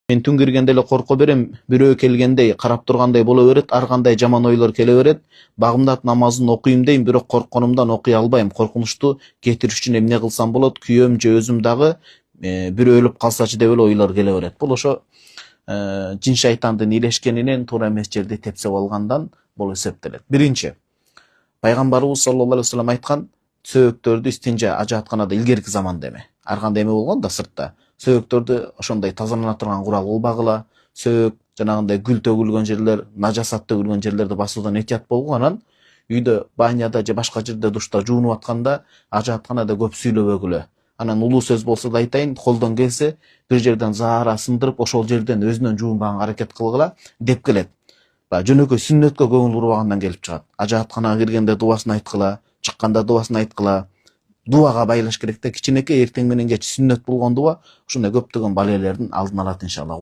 Мен түн киргенде эле корко берем, бирөө келгендей, карап тургандай боло берет, ар кандай жаман ойлор келе берет. Багымдат намазын окуйм дейм, бирок коркконумдан окуй албайм. Коркунучту кетириш үчүн эмне кылсам болот? Күйөөм же өзүм дагы бирөө өлүп калсачы деп эле ойлор келе берет. Бул ошо жин шайтандын илешкенинен туура эмес жерди тепсеп алгандан болуп эсептелет. Биринчи, пайгамбарыбыз саллаллаху алейхи вассалам айткан, сөөгөктөрдү истинжа ажатканада илгерки заманда эме. Ар кандай эме болгон да сыртта. Сөөгөктөрдү ошондой тазалана турган курал болбагыла. Сөөгөк жанагындай гүл төгүлгөн жерлер, нажасат төгүлгөн жерлерди басуудан этият болгула. Анан үйдө, баняда же башка жерде душта жуунуп атканда, ажатканада көп сүйлөбөгүлө. Анан улуу сөз болсо да айтайын, колдон келсе бир жерден заара сындырып, ошол жерден өзүнөн жуунбаганга аракет кылгыла деп келет. Жөнөкөй сүннөткө көңүл бурбагандан келип чыгат. Ажатканага киргенде дубасын айткыла, чыкканда дубасын айткыла. Дубага байлаш керек да, кичинекей эртең менен кеч сүннөт болгон дуба ушундай көптөгөн балелердин алдын алат иншалла.